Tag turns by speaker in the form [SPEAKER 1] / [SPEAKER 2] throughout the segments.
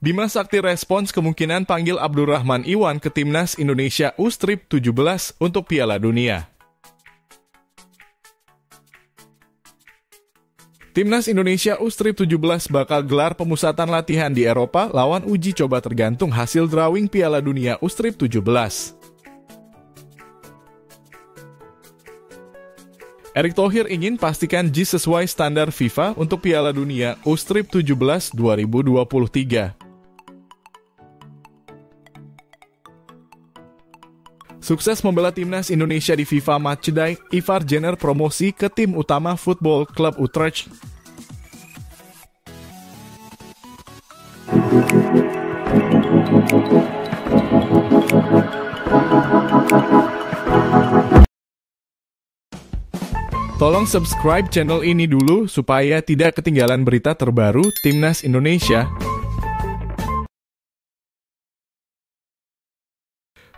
[SPEAKER 1] Bima Sakti respons kemungkinan panggil Abdurrahman Iwan ke Timnas Indonesia U17 untuk Piala Dunia. Timnas Indonesia U17 bakal gelar pemusatan latihan di Eropa lawan uji coba tergantung hasil drawing Piala Dunia U17. Erick Thohir ingin pastikan JIS sesuai standar FIFA untuk Piala Dunia U17 2023. Sukses membela Timnas Indonesia di FIFA Matchday, Ivar Jenner promosi ke tim utama Football Club Utrecht. Tolong subscribe channel ini dulu supaya tidak ketinggalan berita terbaru Timnas Indonesia.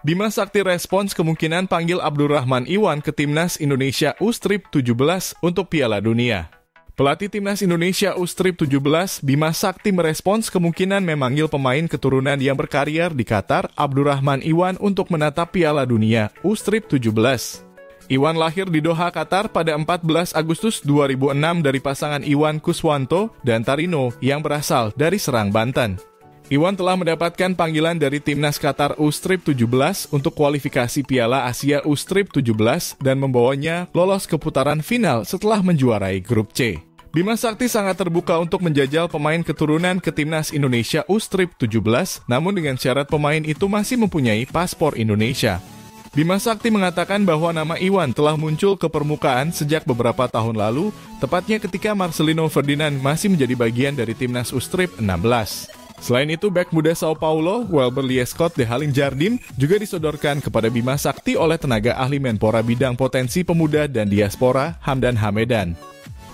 [SPEAKER 1] Bima Sakti respons kemungkinan panggil Abdurrahman Iwan ke Timnas Indonesia U17 untuk Piala Dunia. Pelatih Timnas Indonesia U17 Bima Sakti merespons kemungkinan memanggil pemain keturunan yang berkarier di Qatar, Abdurrahman Iwan, untuk menatap Piala Dunia U17. Iwan lahir di Doha, Qatar pada 14 Agustus 2006 dari pasangan Iwan Kuswanto dan Tarino yang berasal dari Serang, Banten. Iwan telah mendapatkan panggilan dari Timnas Qatar U17 untuk kualifikasi Piala Asia U17 dan membawanya lolos ke putaran final setelah menjuarai grup C. Bima Sakti sangat terbuka untuk menjajal pemain keturunan ke Timnas Indonesia U17, namun dengan syarat pemain itu masih mempunyai paspor Indonesia. Bima Sakti mengatakan bahwa nama Iwan telah muncul ke permukaan sejak beberapa tahun lalu, tepatnya ketika Marcelino Ferdinand masih menjadi bagian dari Timnas U16. Selain itu, bek muda Sao Paulo, Welber Liescott de Halinjardim, juga disodorkan kepada Bima Sakti oleh tenaga ahli Menpora bidang potensi pemuda dan diaspora, Hamdan Hamedan.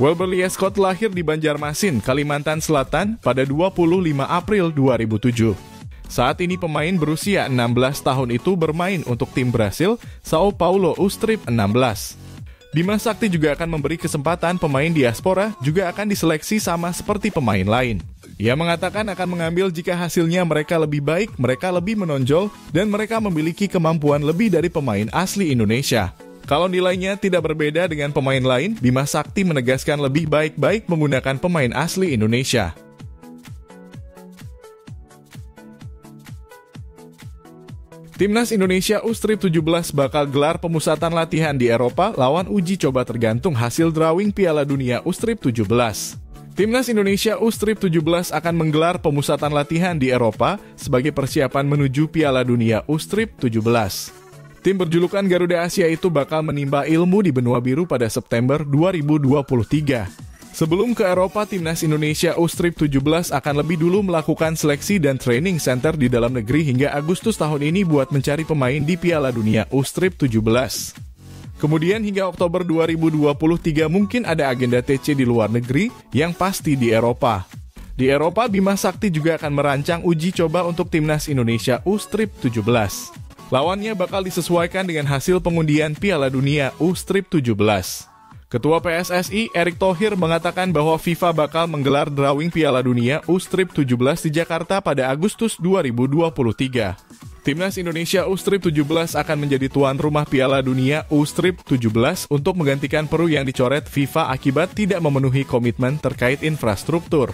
[SPEAKER 1] Welber Liescott lahir di Banjarmasin, Kalimantan Selatan pada 25 April 2007. Saat ini pemain berusia 16 tahun itu bermain untuk tim Brasil, Sao Paulo U16. Bima Sakti juga akan memberi kesempatan pemain diaspora juga akan diseleksi sama seperti pemain lain. Ia mengatakan akan mengambil jika hasilnya mereka lebih baik, mereka lebih menonjol, dan mereka memiliki kemampuan lebih dari pemain asli Indonesia. Kalau nilainya tidak berbeda dengan pemain lain, Bima Sakti menegaskan lebih baik-baik menggunakan pemain asli Indonesia. Timnas Indonesia U17 bakal gelar pemusatan latihan di Eropa lawan uji coba tergantung hasil drawing Piala Dunia U17. Timnas Indonesia U17 akan menggelar pemusatan latihan di Eropa sebagai persiapan menuju Piala Dunia U17. Tim berjulukan Garuda Asia itu bakal menimba ilmu di benua biru pada September 2023. Sebelum ke Eropa, Timnas Indonesia U17 akan lebih dulu melakukan seleksi dan training center di dalam negeri hingga Agustus tahun ini buat mencari pemain di Piala Dunia U17. Kemudian hingga Oktober 2023 mungkin ada agenda TC di luar negeri, yang pasti di Eropa. Di Eropa, Bima Sakti juga akan merancang uji coba untuk Timnas Indonesia U17. Lawannya bakal disesuaikan dengan hasil pengundian Piala Dunia U17. Ketua PSSI Erick Thohir mengatakan bahwa FIFA bakal menggelar drawing Piala Dunia U17 di Jakarta pada Agustus 2023. Timnas Indonesia U17 akan menjadi tuan rumah Piala Dunia U17 untuk menggantikan Peru yang dicoret FIFA akibat tidak memenuhi komitmen terkait infrastruktur.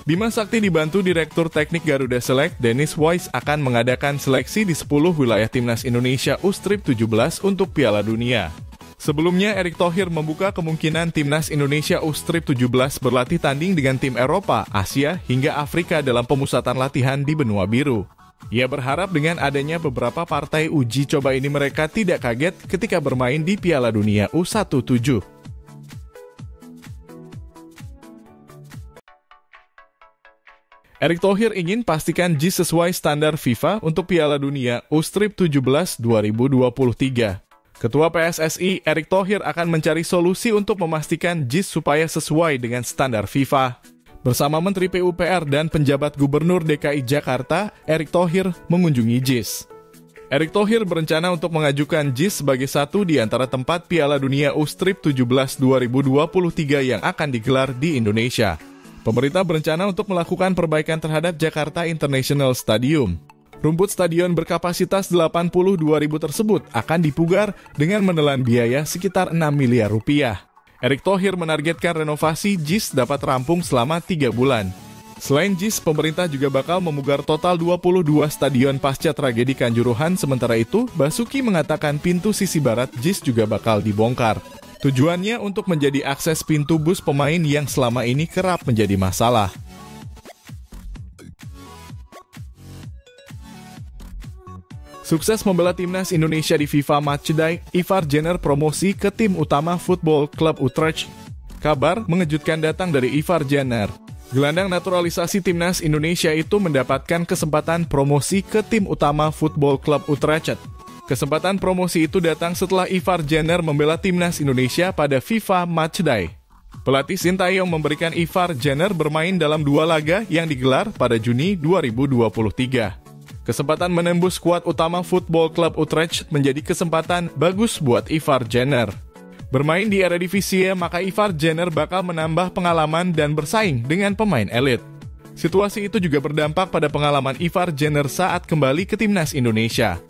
[SPEAKER 1] Bima Sakti dibantu Direktur Teknik Garuda Select, Dennis Wise, akan mengadakan seleksi di 10 wilayah Timnas Indonesia U17 untuk Piala Dunia. Sebelumnya, Erick Thohir membuka kemungkinan Timnas Indonesia U17 berlatih tanding dengan tim Eropa, Asia, hingga Afrika dalam pemusatan latihan di benua biru. Ia berharap dengan adanya beberapa partai uji coba ini mereka tidak kaget ketika bermain di Piala Dunia U17. Erick Thohir ingin pastikan JIS sesuai standar FIFA untuk Piala Dunia U17 2023. Ketua PSSI Erick Thohir akan mencari solusi untuk memastikan JIS supaya sesuai dengan standar FIFA. Bersama Menteri PUPR dan penjabat Gubernur DKI Jakarta, Erick Thohir mengunjungi JIS. Erick Thohir berencana untuk mengajukan JIS sebagai satu di antara tempat Piala Dunia U17 2023 yang akan digelar di Indonesia. Pemerintah berencana untuk melakukan perbaikan terhadap Jakarta International Stadium. Rumput stadion berkapasitas 82.000 tersebut akan dipugar dengan menelan biaya sekitar 6 miliar rupiah. Erick Thohir menargetkan renovasi JIS dapat rampung selama 3 bulan. Selain JIS, pemerintah juga bakal memugar total 22 stadion pasca tragedi Kanjuruhan. Sementara itu, Basuki mengatakan pintu sisi barat JIS juga bakal dibongkar. Tujuannya untuk menjadi akses pintu bus pemain yang selama ini kerap menjadi masalah. Sukses membela timnas Indonesia di FIFA Matchday, Ivar Jenner promosi ke tim utama Football Club Utrecht. Kabar mengejutkan datang dari Ivar Jenner. Gelandang naturalisasi timnas Indonesia itu mendapatkan kesempatan promosi ke tim utama Football Club Utrecht. Kesempatan promosi itu datang setelah Ivar Jenner membela timnas Indonesia pada FIFA Matchday. Pelatih Sintayong memberikan Ivar Jenner bermain dalam 2 laga yang digelar pada Juni 2023. Kesempatan menembus skuad utama Football Club Utrecht menjadi kesempatan bagus buat Ivar Jenner. Bermain di Eredivisie, maka Ivar Jenner bakal menambah pengalaman dan bersaing dengan pemain elit. Situasi itu juga berdampak pada pengalaman Ivar Jenner saat kembali ke timnas Indonesia.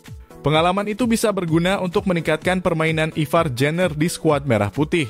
[SPEAKER 1] Pengalaman itu bisa berguna untuk meningkatkan permainan Ivar Jenner di skuad Merah Putih.